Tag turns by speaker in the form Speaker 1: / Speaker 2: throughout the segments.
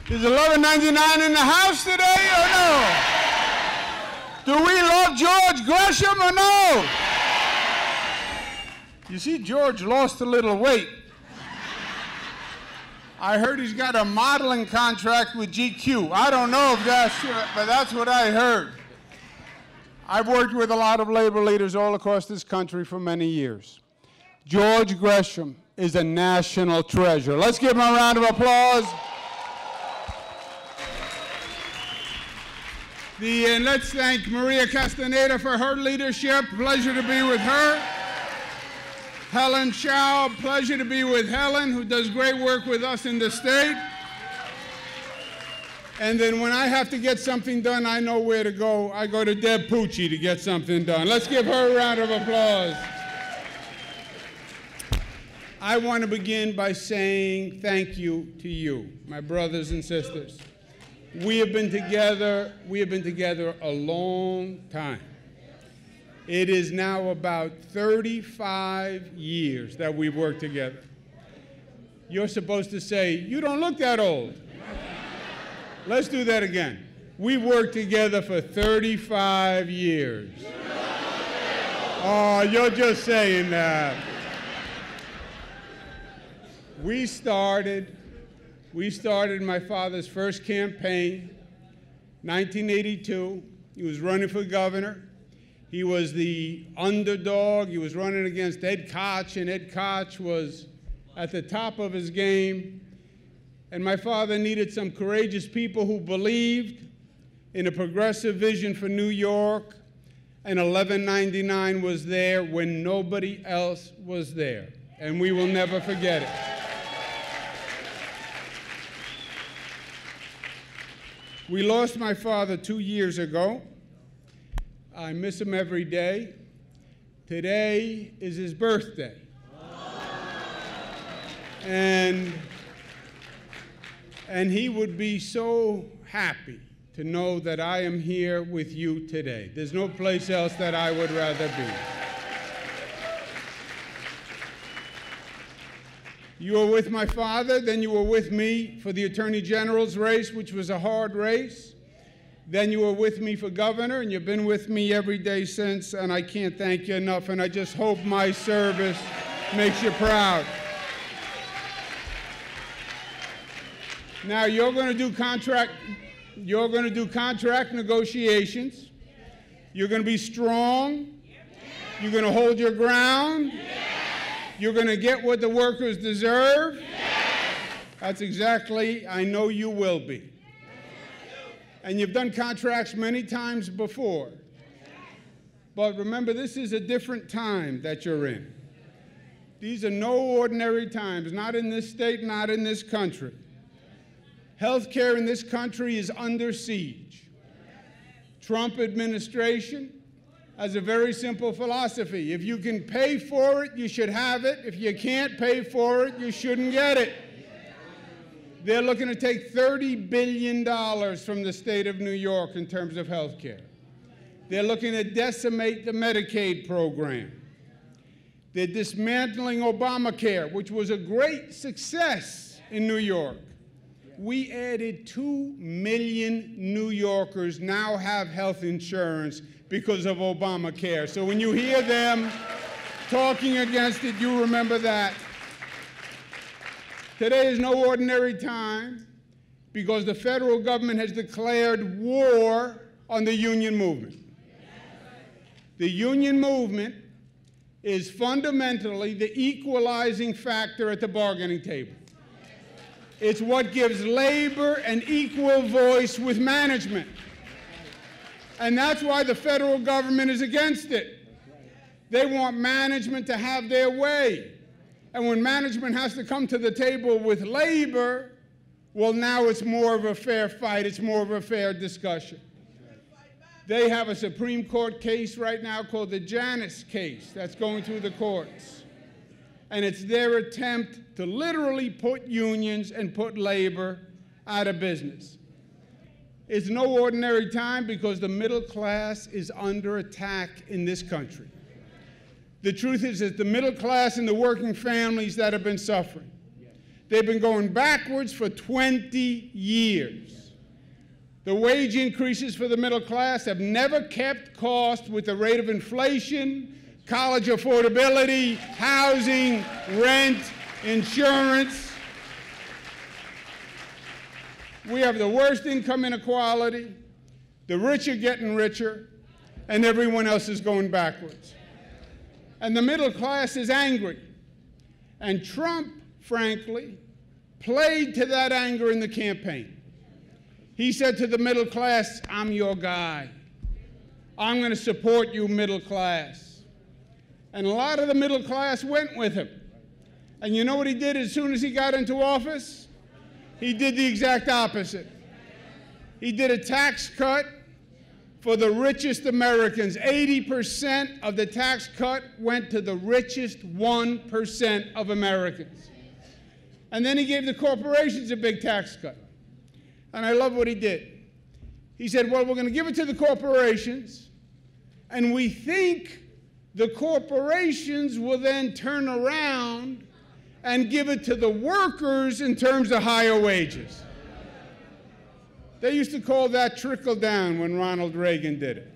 Speaker 1: Is $11.99 in the house today or no? Do we love George Gresham or no? You see, George lost a little weight. I heard he's got a modeling contract with GQ. I don't know if that's true, but that's what I heard. I've worked with a lot of labor leaders all across this country for many years. George Gresham is a national treasure. Let's give him a round of applause. And let's thank Maria Castaneda for her leadership. Pleasure to be with her. Helen Chow, pleasure to be with Helen, who does great work with us in the state. And then when I have to get something done, I know where to go. I go to Deb Pucci to get something done. Let's give her a round of applause. I want to begin by saying thank you to you, my brothers and sisters. We have been together a long time. It is now about 35 years that we've worked together. You're supposed to say, you don't look that old. Let's do that again. We worked together for 35 years. Oh, you're just saying that. We started my father's first campaign, 1982. He was running for governor. He was the underdog. He was running against Ed Koch, and Ed Koch was at the top of his game. And my father needed some courageous people who believed in a progressive vision for New York, and 1199 was there when nobody else was there. And we will never forget it. We lost my father 2 years ago. I miss him every day. Today is his birthday. And he would be so happy to know that I am here with you today. There's no place else that I would rather be. You were with my father, then you were with me for the Attorney General's race, which was a hard race. Then you were with me for governor, and you've been with me every day since, and I can't thank you enough, and I just hope my service makes you proud. Now, you're going to do contract negotiations. You're going to be strong. You're going to hold your ground. You're going to get what the workers deserve. That's exactly, I know you will be. And you've done contracts many times before. But remember, this is a different time that you're in. These are no ordinary times, not in this state, not in this country. Healthcare in this country is under siege. Trump administration has a very simple philosophy. If you can pay for it, you should have it. If you can't pay for it, you shouldn't get it. They're looking to take $30 billion from the state of New York in terms of health care. They're looking to decimate the Medicaid program. They're dismantling Obamacare, which was a great success in New York. We added 2 million New Yorkers now have health insurance because of Obamacare. So when you hear them talking against it, you remember that. Today is no ordinary time because the federal government has declared war on the union movement. The union movement is fundamentally the equalizing factor at the bargaining table. It's what gives labor an equal voice with management. And that's why the federal government is against it. They want management to have their way. And when management has to come to the table with labor, well, now it's more of a fair fight. It's more of a fair discussion. They have a Supreme Court case right now called the Janus case that's going through the courts. And it's their attempt to literally put unions and put labor out of business. It's no ordinary time because the middle class is under attack in this country. The truth is that the middle class and the working families that have been suffering. They've been going backwards for 20 years. The wage increases for the middle class have never kept cost with the rate of inflation, college affordability, housing, rent, insurance. We have the worst income inequality, the rich are getting richer, and everyone else is going backwards. And the middle class is angry. And Trump, frankly, played to that anger in the campaign. He said to the middle class, I'm your guy. I'm going to support you, middle class. And a lot of the middle class went with him. And you know what he did as soon as he got into office? He did the exact opposite. He did a tax cut for the richest Americans. 80% of the tax cut went to the richest 1% of Americans. And then he gave the corporations a big tax cut. And I love what he did. He said, well, we're going to give it to the corporations, and we think the corporations will then turn around and give it to the workers in terms of higher wages. They used to call that trickle down when Ronald Reagan did it.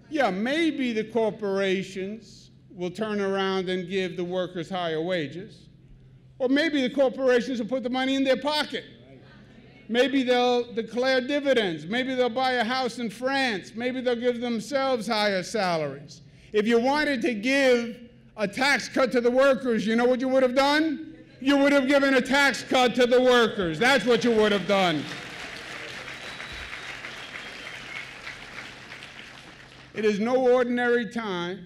Speaker 1: Yeah, maybe the corporations will turn around and give the workers higher wages. Or maybe the corporations will put the money in their pocket. Maybe they'll declare dividends. Maybe they'll buy a house in France. Maybe they'll give themselves higher salaries. If you wanted to give a tax cut to the workers, you know what you would have done? You would have given a tax cut to the workers. That's what you would have done. It is no ordinary time,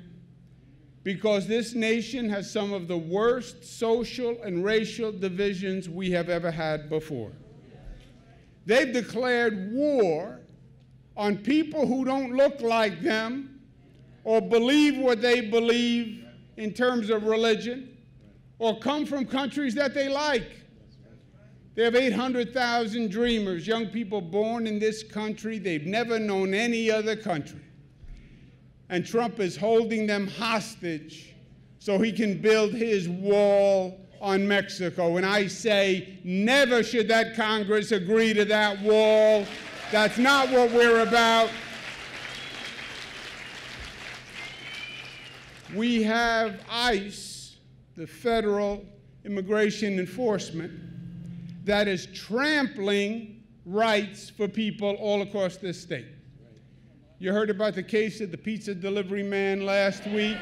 Speaker 1: because this nation has some of the worst social and racial divisions we have ever had before. They've declared war on people who don't look like them or believe what they believe in terms of religion or come from countries that they like. They have 800,000 dreamers, young people born in this country. They've never known any other country. And Trump is holding them hostage so he can build his wall on Mexico. And I say, never should that Congress agree to that wall. That's not what we're about. We have ICE, the Federal Immigration Enforcement, that is trampling rights for people all across this state. You heard about the case of the pizza delivery man last week.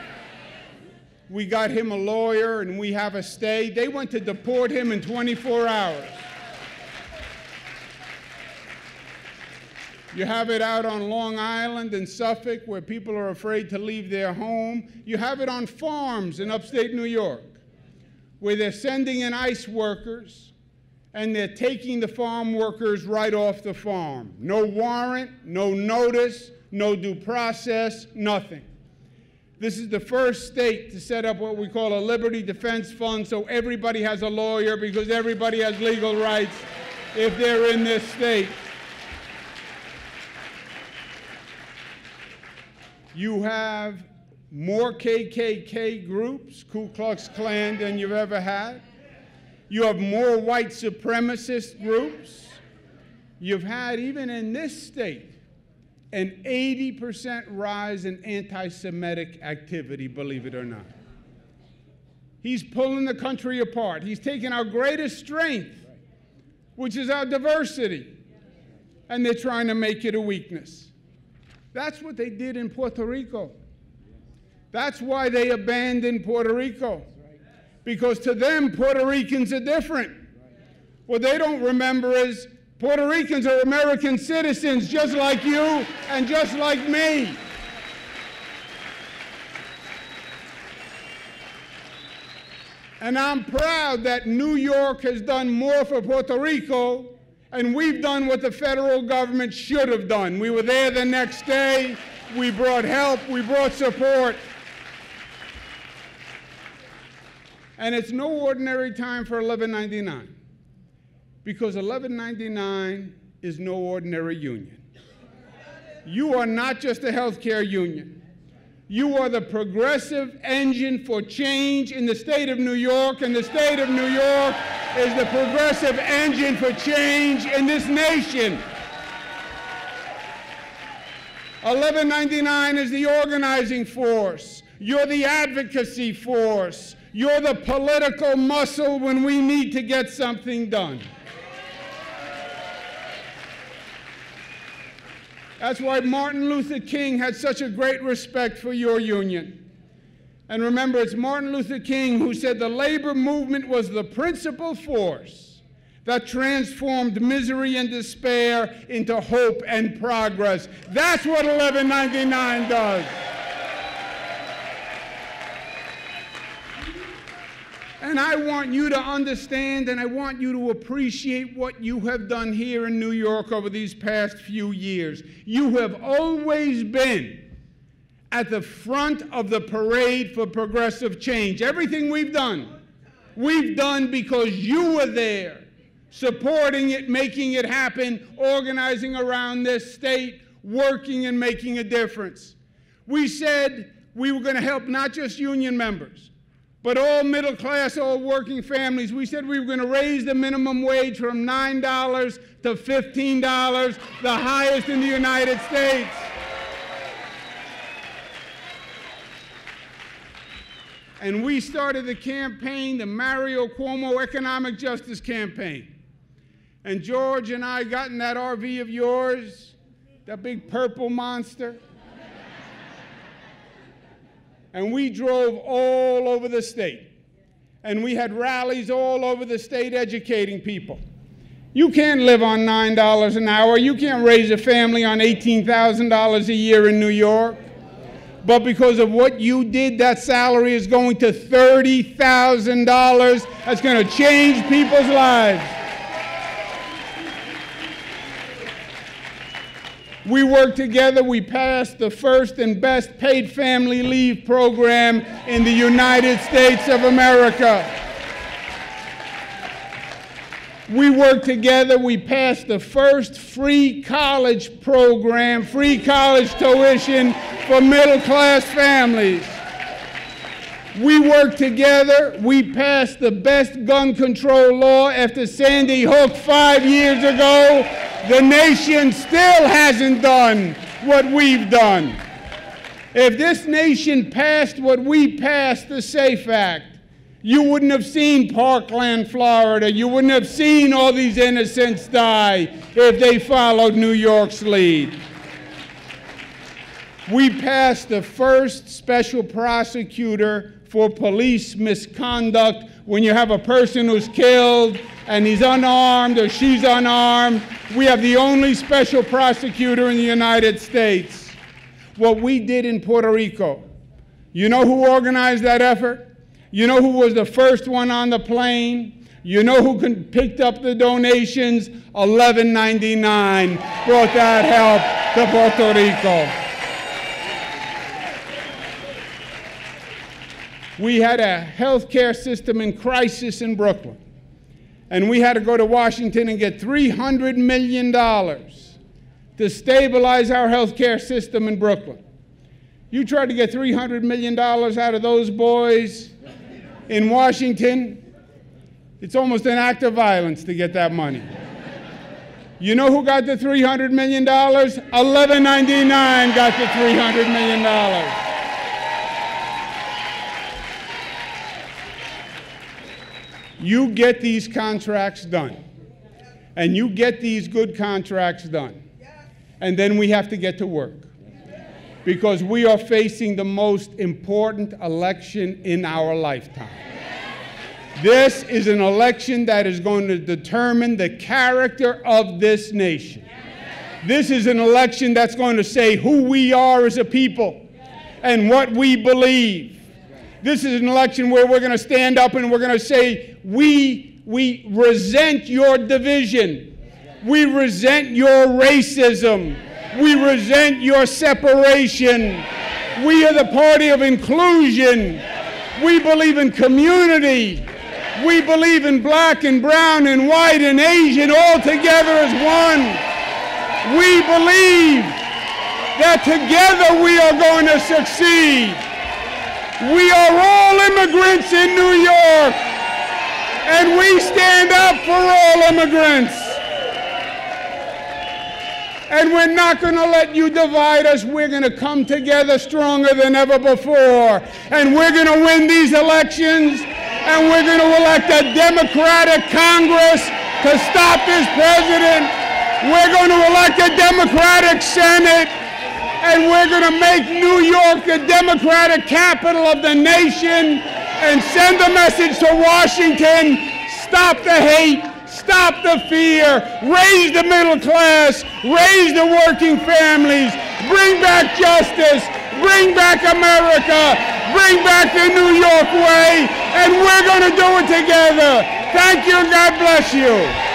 Speaker 1: We got him a lawyer, and we have a stay. They went to deport him in 24 hours. You have it out on Long Island and Suffolk, where people are afraid to leave their home. You have it on farms in upstate New York, where they're sending in ICE workers, and they're taking the farm workers right off the farm. No warrant, no notice, no due process, nothing. This is the first state to set up what we call a Liberty Defense Fund, so everybody has a lawyer, because everybody has legal rights if they're in this state. You have more KKK groups, Ku Klux Klan, than you've ever had. You have more white supremacist groups. You've had, even in this state, an 80% rise in anti-Semitic activity, believe it or not. He's pulling the country apart. He's taking our greatest strength, which is our diversity, and they're trying to make it a weakness. That's what they did in Puerto Rico. That's why they abandoned Puerto Rico, because to them, Puerto Ricans are different. What they don't remember is Puerto Ricans are American citizens just like you and just like me. And I'm proud that New York has done more for Puerto Rico, and we've done what the federal government should have done. We were there the next day. We brought help. We brought support. And it's no ordinary time for 1199. Because 1199 is no ordinary union. You are not just a healthcare union. You are the progressive engine for change in the state of New York, and the state of New York is the progressive engine for change in this nation. 1199 is the organizing force. You're the advocacy force. You're the political muscle when we need to get something done. That's why Martin Luther King had such a great respect for your union. And remember, it's Martin Luther King who said the labor movement was the principal force that transformed misery and despair into hope and progress. That's what 1199 does. And I want you to understand and I want you to appreciate what you have done here in New York over these past few years. You have always been at the front of the parade for progressive change. Everything we've done because you were there, supporting it, making it happen, organizing around this state, working and making a difference. We said we were going to help not just union members, but all middle class, all working families. We said we were going to raise the minimum wage from $9 to $15, the highest in the United States. And we started the campaign, the Mario Cuomo Economic Justice Campaign. And George and I got in that RV of yours, that big purple monster, and we drove all over the state. And we had rallies all over the state educating people. You can't live on $9 an hour. You can't raise a family on $18,000 a year in New York. But because of what you did, that salary is going to $30,000. That's going to change people's lives. We worked together. We passed the first and best paid family leave program in the United States of America. We worked together. We passed the first free college program, free college tuition for middle-class families. We worked together. We passed the best gun control law after Sandy Hook 5 years ago. The nation still hasn't done what we've done. If this nation passed what we passed, the SAFE Act, you wouldn't have seen Parkland, Florida. You wouldn't have seen all these innocents die if they followed New York's lead. We passed the first special prosecutor for police misconduct. When you have a person who's killed and he's unarmed or she's unarmed, we have the only special prosecutor in the United States. What we did in Puerto Rico, you know who organized that effort? You know who was the first one on the plane? You know who picked up the donations? 1199 brought that help to Puerto Rico. We had a healthcare system in crisis in Brooklyn. And we had to go to Washington and get $300 million to stabilize our healthcare system in Brooklyn. You tried to get $300 million out of those boys in Washington, it's almost an act of violence to get that money. You know who got the $300 million? 1199 got the $300 million. You get these contracts done, and you get these good contracts done, and then we have to get to work, because we are facing the most important election in our lifetime. This is an election that is going to determine the character of this nation. This is an election that's going to say who we are as a people and what we believe. This is an election where we're going to stand up and we're going to say, we resent your division. We resent your racism. We resent your separation. We are the party of inclusion. We believe in community. We believe in black and brown and white and Asian all together as one. We believe that together we are going to succeed. We are all immigrants in New York, And we stand up for all immigrants. And we're not going to let you divide us. We're going to come together stronger than ever before. And we're going to win these elections. And we're going to elect a Democratic Congress to stop this president. We're going to elect a Democratic Senate. And we're going to make New York the Democratic capital of the nation and send a message to Washington: stop the hate, stop the fear, raise the middle class, raise the working families, bring back justice, bring back America, bring back the New York way, and we're going to do it together. Thank you, and God bless you.